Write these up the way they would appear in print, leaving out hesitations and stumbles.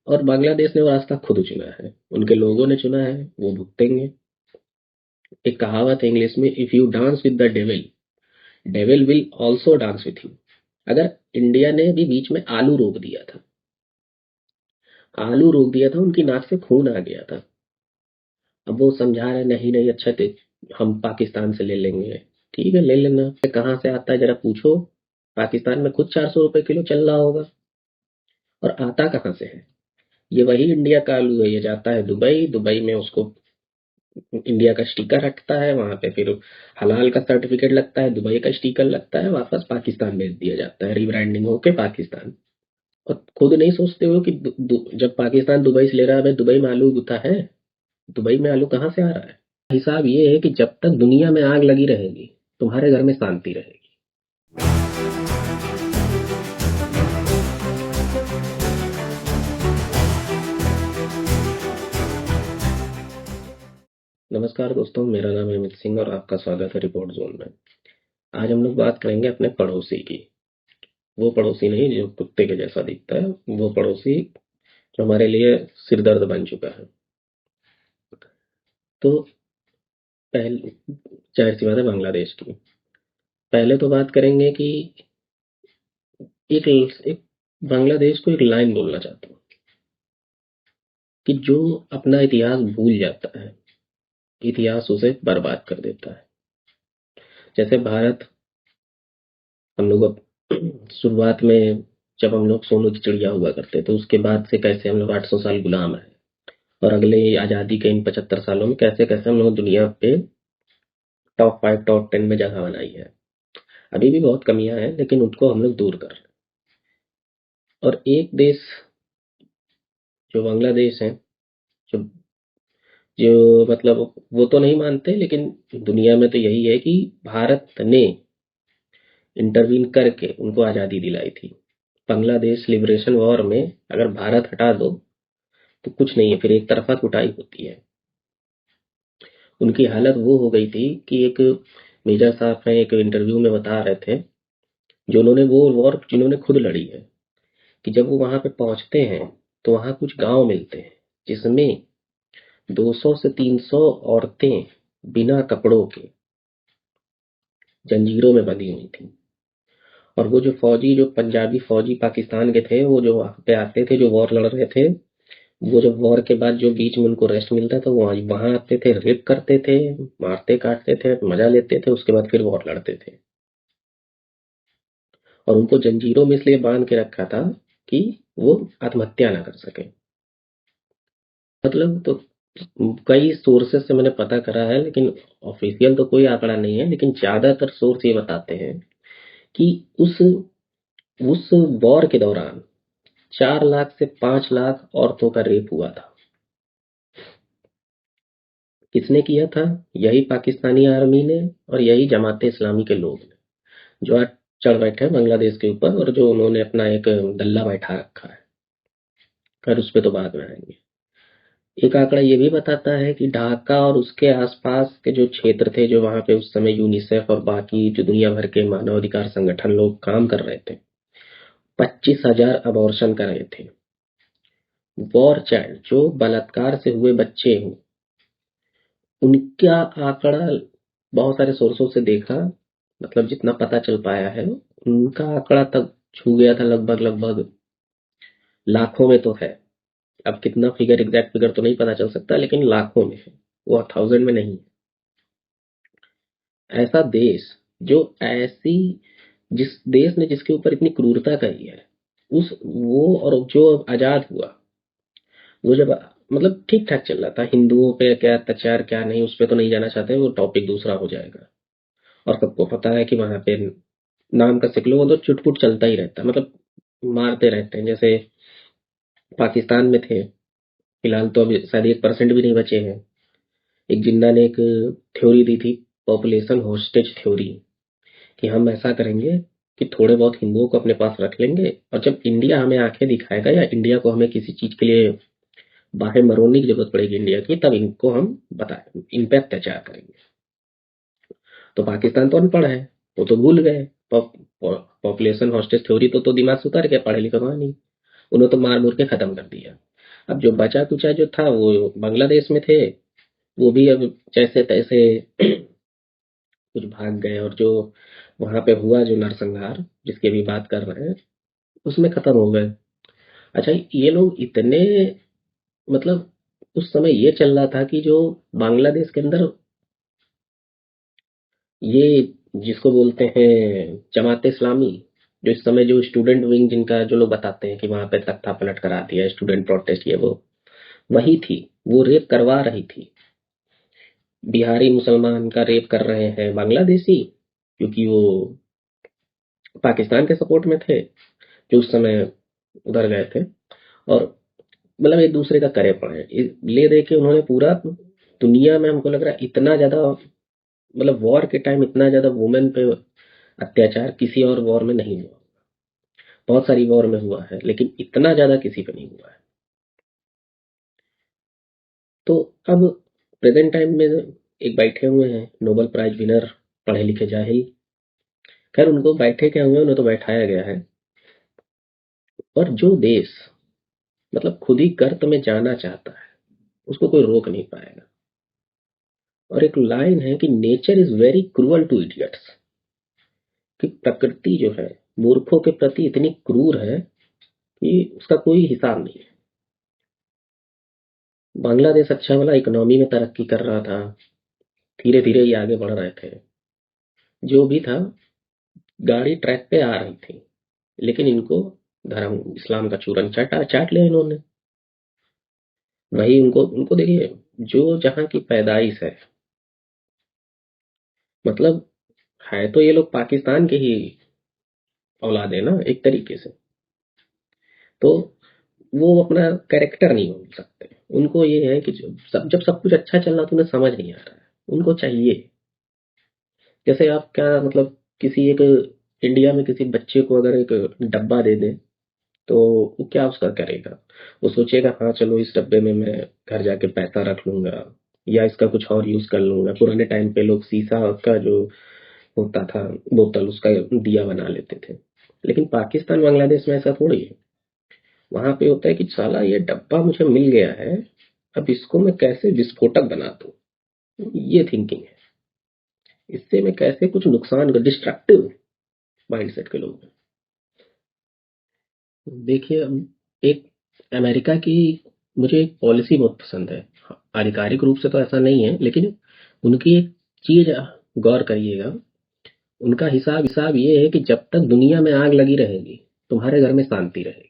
और बांग्लादेश ने वो रास्ता खुद चुना है, उनके लोगों ने चुना है, वो भुगतेंगे। एक कहावत है इंग्लिश में, if you dance with the devil, devil will also dance with you. अगर इंडिया ने भी बीच में आलू रोक दिया था, आलू रोक दिया था, उनकी नाक से खून आ गया था। अब वो समझा रहे नहीं नहीं, अच्छा तो हम पाकिस्तान से ले लेंगे। ठीक है, ले लेना, कहाँ से आता है जरा पूछो। पाकिस्तान में खुद 400 रुपए किलो चल रहा होगा, और आता कहाँ से है? ये वही इंडिया का आलू है, ये जाता है दुबई, दुबई में उसको इंडिया का स्टिकर हटता है, वहां पे फिर हलाल का सर्टिफिकेट लगता है, दुबई का स्टिकर लगता है, वापस पाकिस्तान भेज दिया जाता है रिब्रांडिंग होके पाकिस्तान। और खुद नहीं सोचते हो कि जब पाकिस्तान दुबई से ले रहा है, भाई दुबई में आलू उगता है? दुबई में आलू कहाँ से आ रहा है? हिसाब ये है कि जब तक दुनिया में आग लगी रहेगी, तुम्हारे घर में शांति रहेगी। नमस्कार दोस्तों, मेरा नाम है अमित सिंह और आपका स्वागत है रिपोर्ट जोन में। आज हम लोग बात करेंगे अपने पड़ोसी की। वो पड़ोसी नहीं जो कुत्ते के जैसा दिखता है, वो पड़ोसी जो हमारे लिए सिरदर्द बन चुका है। तो पहले, जाहिर सी बात है, बांग्लादेश की। पहले तो बात करेंगे कि एक बांग्लादेश को एक लाइन बोलना चाहता हूँ कि जो अपना इतिहास भूल जाता है, इतिहास उसे बर्बाद कर देता है। जैसे भारत, हम लोग अब शुरुआत में जब हम लोग सोने की चिड़िया हुआ करते थे, उसके बाद से कैसे हम लोग 800 साल गुलाम रहे, और अगले आज़ादी के इन 75 सालों में कैसे कैसे हम लोग दुनिया पे टॉप 5 टॉप 10 में जगह बनाई है। अभी भी बहुत कमियां हैं, लेकिन उनको हम लोग दूर कर रहे हैं। और एक देश जो बांग्लादेश है, जो जो मतलब वो तो नहीं मानते, लेकिन दुनिया में तो यही है कि भारत ने इंटरवीन करके उनको आज़ादी दिलाई थी। बांग्लादेश लिबरेशन वॉर में अगर भारत हटा दो तो कुछ नहीं है, फिर एक तरफा कुटाई होती है। उनकी हालत वो हो गई थी कि एक मेजर साहब हैं, एक इंटरव्यू में बता रहे थे, जो उन्होंने वो वॉर जिन्होंने खुद लड़ी है, कि जब वो वहां पे पहुंचते हैं तो वहां कुछ गांव मिलते हैं जिसमें 200 से 300 औरतें बिना कपड़ों के जंजीरों में बंधी हुई थी। और वो जो फौजी, जो पंजाबी फौजी पाकिस्तान के थे, वो जो वहां पे आते थे, जो वॉर लड़ रहे थे, वो जब वॉर के बाद जो बीच में उनको रेस्ट मिलता था, वो वहां आते थे, रेप करते थे, मारते काटते थे, मजा लेते थे, उसके बाद फिर वॉर लड़ते थे। और उनको जंजीरों में इसलिए बांध के रखा था कि वो आत्महत्या ना कर सके। मतलब तो कई सोर्सेस से मैंने पता करा है, लेकिन ऑफिशियल तो कोई आंकड़ा नहीं है, लेकिन ज्यादातर सोर्स ये बताते हैं कि उस वॉर के दौरान 4 लाख से 5 लाख औरतों का रेप हुआ था। किसने किया था? यही पाकिस्तानी आर्मी ने और यही जमात इस्लामी के लोग ने, जो आज चढ़ बैठे हैं बांग्लादेश के ऊपर, और जो उन्होंने अपना एक दल्ला बैठा रखा है। खैर, उस पर तो बाद में आएंगे। एक आंकड़ा ये भी बताता है कि ढाका और उसके आसपास के जो क्षेत्र थे, जो वहां पे उस समय यूनिसेफ और बाकी जो दुनिया भर के मानवाधिकार संगठन लोग काम कर रहे थे, 25,000 अबॉर्शन कर रहे थे। वॉर चाइल्ड, जो बलात्कार से हुए बच्चे हों, उनका आंकड़ा बहुत सारे सोर्सों से देखा, मतलब जितना पता चल पाया है, उनका आंकड़ा तक छू गया था, लगभग लगभग लाखों में तो है। अब कितना फिगर, एग्जैक्ट फिगर तो नहीं पता चल सकता, लेकिन लाखों में है, वो 1000 में नहीं है। ऐसा देश, जो ऐसी, जिस देश ने जिसके ऊपर इतनी क्रूरता करी है, उस वो और जो अब आजाद हुआ, वो जब मतलब ठीक ठाक चल रहा था, हिंदुओं पे क्या अत्याचार क्या नहीं, उस पे तो नहीं जाना चाहते, वो टॉपिक दूसरा हो जाएगा। और सबको पता है कि वहां पे नाम का सिक लो, वो तो चुटपुट चलता ही रहता है, मतलब मारते रहते हैं। जैसे पाकिस्तान में थे, फिलहाल तो अभी शायद 1% भी नहीं बचे हैं। एक जिन्ना ने एक थ्योरी दी थी, पॉपुलेशन होस्टेज थ्योरी, कि हम ऐसा करेंगे कि थोड़े बहुत हिंदुओं को अपने पास रख लेंगे, और जब इंडिया हमें आंखें दिखाएगा या इंडिया को हमें किसी चीज के लिए बाहर मरोने की जरूरत पड़ेगी इंडिया की, तब इनको हम बताए, इन पे अत्याचार करेंगे। तो पाकिस्तान तो अनपढ़ है, वो तो भूल गए। पॉपुलेशन हॉस्टेज थ्योरी तो दिमाग से उतर गया, पढ़े लिखे तो है नहीं, उन्होंने तो मार मुर के खत्म कर दिया। अब जो बचा कुचा जो था वो बांग्लादेश में थे, वो भी अब जैसे तैसे कुछ भाग गए, और जो वहां पे हुआ जो नरसंहार जिसकी भी बात कर रहे हैं, उसमें खत्म हो गए। अच्छा, ये लोग इतने, मतलब उस समय ये चल रहा था कि जो बांग्लादेश के अंदर ये जिसको बोलते हैं जमात इस्लामी, जो इस समय जो स्टूडेंट विंग जिनका जो लोग बताते हैं कि वहां पे तख्ता पलट करा दिया, स्टूडेंट प्रोटेस्ट, ये वो वही थी। वो रेप करवा रही थी। बिहारी मुसलमान का रेप कर रहे हैं बांग्लादेशी, क्योंकि वो पाकिस्तान के सपोर्ट में थे, जो उस समय उधर गए थे। और मतलब एक दूसरे का करे पड़े ले दे के उन्होंने पूरा दुनिया में, हमको लग रहा है इतना ज्यादा, मतलब वॉर के टाइम इतना ज्यादा वुमेन पे अत्याचार किसी और वॉर में नहीं हुआ। बहुत सारी वॉर में हुआ है, लेकिन इतना ज्यादा किसी पे नहीं हुआ है। तो अब प्रेजेंट टाइम में एक बैठे हुए हैं नोबेल प्राइज विनर, पढ़े लिखे जाहिल। खैर, उनको बैठे क्या हुए, उन्हें तो बैठाया गया है। और जो देश मतलब खुद ही गर्त में जाना चाहता है, उसको कोई रोक नहीं पाएगा। और एक लाइन है कि nature is very cruel to idiots, कि प्रकृति जो है मूर्खों के प्रति इतनी क्रूर है कि उसका कोई हिसाब नहीं है। बांग्लादेश अच्छा वाला इकोनॉमी में तरक्की कर रहा था, धीरे धीरे ये आगे बढ़ रहे थे। जो भी था, गाड़ी ट्रैक पे आ रही थी, लेकिन इनको धर्म इस्लाम का चूरन चाटा चाट लिया इन्होंने। वही उनको उनको देखिए, जो जहाँ की पैदाइश है, मतलब है तो ये लोग पाकिस्तान के ही औलाद है ना एक तरीके से। तो वो अपना कैरेक्टर नहीं बदल सकते। उनको ये है कि जब सब कुछ अच्छा चल रहा तो उन्हें समझ नहीं आ रहा है, उनको चाहिए। जैसे आप क्या मतलब, किसी एक इंडिया में किसी बच्चे को अगर एक डब्बा दे दें, तो वो क्या उसका करेगा? वो सोचेगा हाँ चलो इस डब्बे में मैं घर जाके पैसा रख लूंगा, या इसका कुछ और यूज कर लूंगा। पुराने टाइम पे लोग शीशा का जो होता था बोतल, उसका दिया बना लेते थे। लेकिन पाकिस्तान बांग्लादेश में ऐसा थोड़ी है। वहां पे होता है कि साला ये डब्बा मुझे मिल गया है, अब इसको मैं कैसे विस्फोटक बना दूं, ये थिंकिंग है। इससे मैं कैसे कुछ नुकसान कर, डिस्ट्रक्टिव माइंडसेट के लोग हैं। देखिए, एक अमेरिका की मुझे एक पॉलिसी बहुत पसंद है। आधिकारिक रूप से तो ऐसा नहीं है, लेकिन उनकी एक चीज गौर करिएगा। उनका हिसाब ये है कि जब तक दुनिया में आग लगी रहेगी, तुम्हारे घर में शांति रहेगी।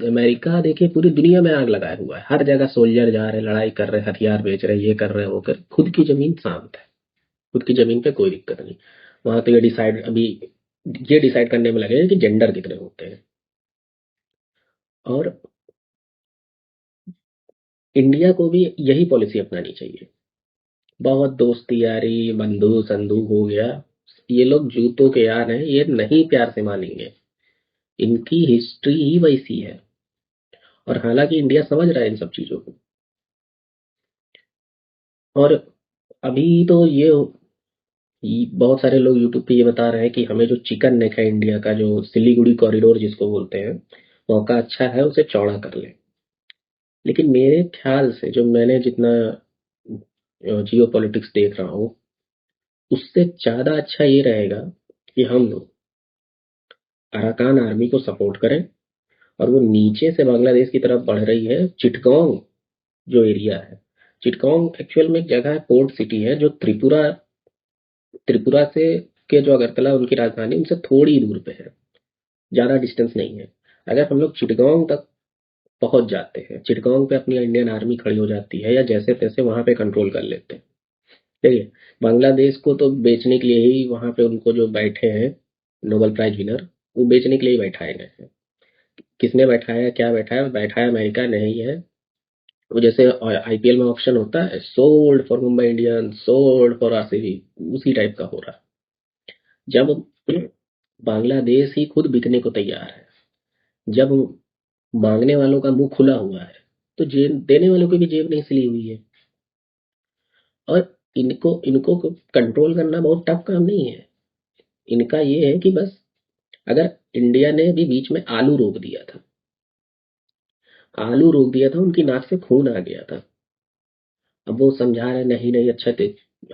अमेरिका देखिए पूरी दुनिया में आग लगाया हुआ है, हर जगह सोल्जर जा रहे, लड़ाई कर रहे, हथियार बेच रहे, ये कर रहे, वो कर, खुद की जमीन शांत है। खुद की जमीन पे कोई दिक्कत नहीं। वहां तो ये डिसाइड करने में लगे हैं कि जेंडर कितने होते हैं। और इंडिया को भी यही पॉलिसी अपनानी चाहिए। बहुत दोस्ती यारी बंधु संधु हो गया, ये लोग जूतों के यार हैं, ये नहीं प्यार से मानेंगे। इनकी हिस्ट्री ही वैसी है। और हालांकि इंडिया समझ रहा है इन सब चीजों को। और अभी तो ये बहुत सारे लोग यूट्यूब पे ये बता रहे हैं कि हमें जो चिकन नेक है इंडिया का, जो सिलीगुड़ी कॉरिडोर जिसको बोलते हैं, मौका अच्छा है उसे चौड़ा कर ले। लेकिन मेरे ख्याल से, जो मैंने जितना जियो पॉलिटिक्स देख रहा हूँ, उससे ज्यादा अच्छा ये रहेगा कि हम लोग अराकान आर्मी को सपोर्ट करें, और वो नीचे से बांग्लादेश की तरफ बढ़ रही है। चिटगांव जो एरिया है, चिटगांव एक्चुअल में एक जगह है, पोर्ट सिटी है, जो त्रिपुरा त्रिपुरा से के जो अगरतला उनकी राजधानी, उनसे थोड़ी दूर पे है, ज्यादा डिस्टेंस नहीं है। अगर हम लोग चिटगांव तक पहुंच जाते हैं, चिटगांव पे अपनी इंडियन आर्मी खड़ी हो जाती है, या जैसे तैसे वहां पे कंट्रोल कर लेते हैं। देखिए, बांग्लादेश को तो बेचने के लिए ही वहां पे उनको जो बैठे हैं नोबेल प्राइज विनर, वो बेचने के लिए ही बैठाए गए हैं। किसने बैठाया, क्या बैठाया? बैठाया अमेरिका नहीं है। वो जैसे आईपीएल में ऑप्शन होता है, sold for Mumbai Indians, sold for RCB, उसी टाइप का हो रहा है। जब बांग्लादेश ही खुद बिकने को तैयार है, जब मांगने वालों का मुंह खुला हुआ है, तो जेब देने वालों की भी जेब नहीं सिली हुई है। और इनको इनको कंट्रोल करना बहुत टफ काम नहीं है। इनका ये है कि बस, अगर इंडिया ने भी बीच में आलू रोक दिया था, आलू रोक दिया था, उनकी नाक से खून आ गया था। अब वो समझा रहे नहीं नहीं अच्छा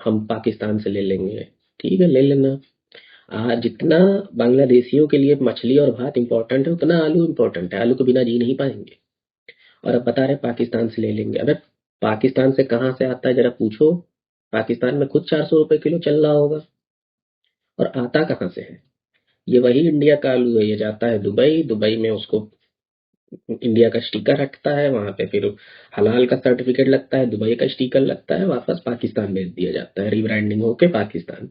हम पाकिस्तान से ले लेंगे। ठीक है, ले लेना। जितना बांग्लादेशियों के लिए मछली और भात इंपॉर्टेंट है, उतना आलू इंपॉर्टेंट है। आलू के बिना जी नहीं पाएंगे। और अब बता रहे पाकिस्तान से ले लेंगे। अबे पाकिस्तान से कहाँ से आता है जरा पूछो। पाकिस्तान में खुद 400 रुपए किलो चल रहा होगा। और आता कहाँ से है? ये वही इंडिया का आलू है। ये जाता है दुबई, दुबई में उसको इंडिया का स्टिकर हटता है, वहां पे फिर हलाल का सर्टिफिकेट लगता है, दुबई का स्टिकर लगता है, वापस पाकिस्तान भेज दिया जाता है रिब्रांडिंग होके पाकिस्तान।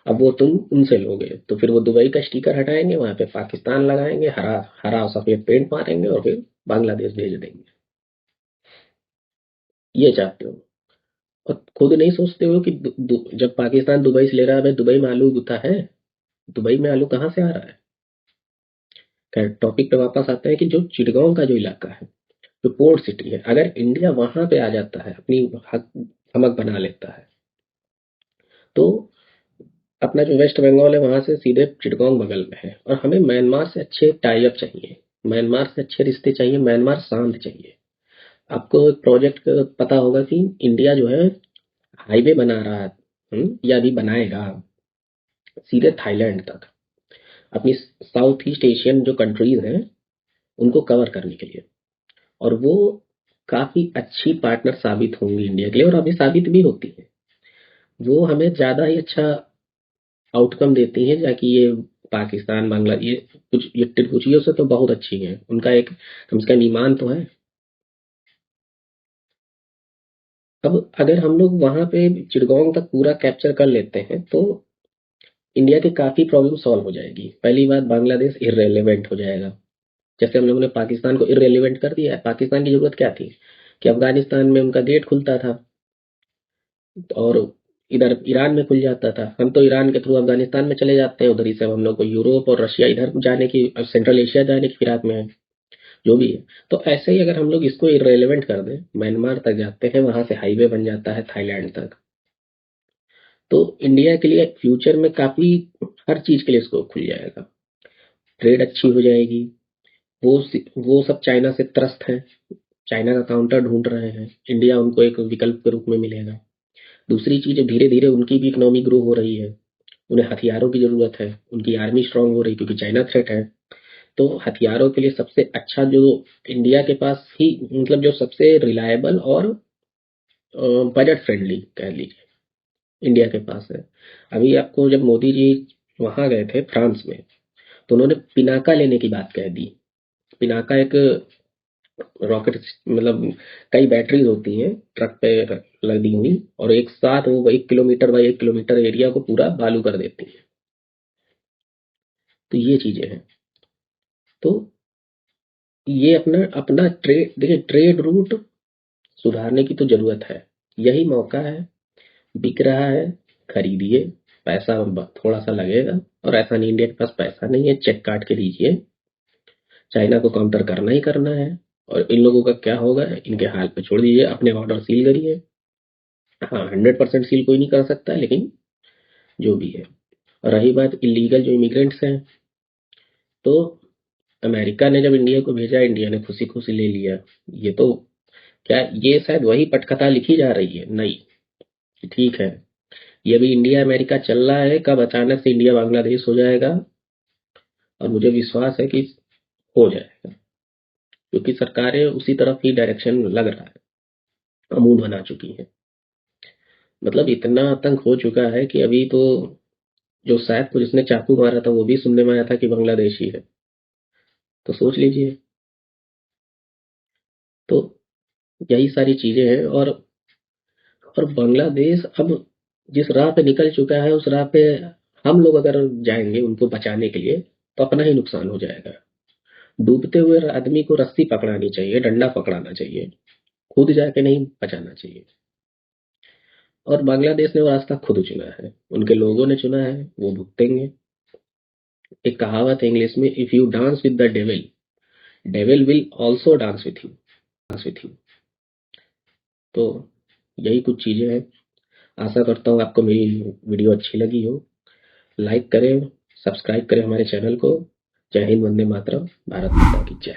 अब वो तुम उनसे लोगे तो फिर वो दुबई का स्टिकर हटाएंगे, वहां पे पाकिस्तान लगाएंगे, हरा हरा और सफेद पेंट मारेंगे और फिर बांग्लादेश भेज देंगे। ये चाहते हो। और खुद नहीं सोचते हो कि जब पाकिस्तान दुबई से ले रहा है, भाई दुबई में आलू उगता है? दुबई में आलू कहाँ से आ रहा है? खैर, टॉपिक पे वापस आते हैं कि जो चिटगांव का जो इलाका है, जो पोर्ट सिटी है, अगर इंडिया वहां पे आ जाता है, अपनी हमक बना लेता है, तो अपना जो वेस्ट बंगाल है वहां से सीधे चिटगांव बगल में है, और हमें म्यांमार से अच्छे टाई अप चाहिए, म्यांमार से अच्छे रिश्ते चाहिए, म्यांमार शांत चाहिए। आपको एक प्रोजेक्ट पता होगा कि इंडिया जो है हाईवे बना रहा है, या अभी बनाएगा, सीधे थाईलैंड तक, अपनी साउथ ईस्ट एशियन जो कंट्रीज हैं उनको कवर करने के लिए। और वो काफी अच्छी पार्टनर साबित होंगी इंडिया के लिए, और अभी साबित भी होती है। वो हमें ज्यादा ही अच्छा आउटकम देती हैं, जाकि ये पाकिस्तान, बांग्ला, ये कुछ ये त्रिभुजियों से तो बहुत अच्छी हैं। उनका एक कम से कम ईमान तो है। अब अगर हम लोग वहां पे चिटगांव तक पूरा कैप्चर कर लेते हैं, तो इंडिया की काफी प्रॉब्लम सॉल्व हो जाएगी। पहली बात, बांग्लादेश इररेलेवेंट हो जाएगा। जैसे हम लोगों ने पाकिस्तान को इररेलेवेंट कर दिया है। पाकिस्तान की जरूरत क्या थी? कि अफगानिस्तान में उनका गेट खुलता था और इधर ईरान में खुल जाता था। हम तो ईरान के थ्रू अफगानिस्तान में चले जाते हैं, उधर ही से हम लोग को यूरोप और रशिया इधर जाने की, सेंट्रल एशिया जाने की फिराक में है, जो भी है। तो ऐसे ही अगर हम लोग इसको इररेलेवेंट कर दें, म्यांमार तक जाते हैं, वहां से हाईवे बन जाता है थाईलैंड तक, तो इंडिया के लिए फ्यूचर में काफी हर चीज के लिए इसको खुल जाएगा। ट्रेड अच्छी हो जाएगी। वो वो सब चाइना से त्रस्त है, चाइना का काउंटर ढूंढ रहे हैं, इंडिया उनको एक विकल्प के रूप में मिलेगा। दूसरी चीज, धीरे धीरे उनकी भी इकोनॉमी ग्रो हो रही है, उन्हें हथियारों की जरूरत है, उनकी आर्मी स्ट्रांग हो रही है क्योंकि चाइना थ्रेट है। तो हथियारों के लिए सबसे अच्छा जो इंडिया के पास ही, मतलब जो सबसे रिलायबल और बजट फ्रेंडली कह लीजिए, इंडिया के पास है। अभी आपको जब मोदी जी वहां गए थे फ्रांस में, तो उन्होंने पिनाका लेने की बात कह दी। पिनाका एक रॉकेट, मतलब कई बैटरीज होती हैं ट्रक पे लदी हुई, और एक साथ वो 1 किलोमीटर बाई 1 किलोमीटर एरिया को पूरा बालू कर देती है। तो ये चीजें हैं। तो ये अपना अपना ट्रेड, देखिए ट्रेड रूट सुधारने की तो जरूरत है। यही मौका है। बिक रहा है, खरीदिए। पैसा थोड़ा सा लगेगा, और ऐसा नहीं इंडिया के पास पैसा नहीं है, चेक काट के दीजिए। चाइना को काउंटर करना ही करना है। और इन लोगों का क्या होगा, इनके हाल पे छोड़ दीजिए, अपने ऑर्डर सील करिए। हाँ, 100% सील कोई नहीं कर सकता है, लेकिन जो भी है। और रही बात इलीगल जो इमिग्रेंट्स हैं, तो अमेरिका ने जब इंडिया को भेजा, इंडिया ने खुशी खुशी ले लिया। ये तो क्या, ये शायद वही पटकथा लिखी जा रही है नई, कि ठीक है, ये भी इंडिया अमेरिका चल रहा है, कब अचानक से इंडिया बांग्लादेश हो जाएगा। और मुझे विश्वास है कि हो जाएगा, क्योंकि सरकारें उसी तरफ ही डायरेक्शन लग रहा है, अमूड बना चुकी हैं। मतलब इतना आतंक हो चुका है कि अभी तो जो शायद को जिसने चाकू मारा था, वो भी सुनने में आया था कि बांग्लादेशी है। तो सोच लीजिए। तो यही सारी चीजें हैं। और बांग्लादेश अब जिस राह पे निकल चुका है, उस राह पे हम लोग अगर जाएंगे उनको बचाने के लिए, तो अपना ही नुकसान हो जाएगा। डूबते हुए आदमी को रस्सी पकड़ानी चाहिए, डंडा पकड़ाना चाहिए, खुद जाके नहीं बचाना चाहिए। और बांग्लादेश ने वो रास्ता खुद चुना है, उनके लोगों ने चुना है, वो भुगतेंगे। एक कहावत है इंग्लिश में, if you dance with the devil, devil will also dance with you. तो यही कुछ चीजें हैं। आशा करता हूँ आपको मेरी वीडियो अच्छी लगी हो। लाइक करें, सब्सक्राइब करें हमारे चैनल को। जय हिंद, वंदे मातरम, भारत माता की जय।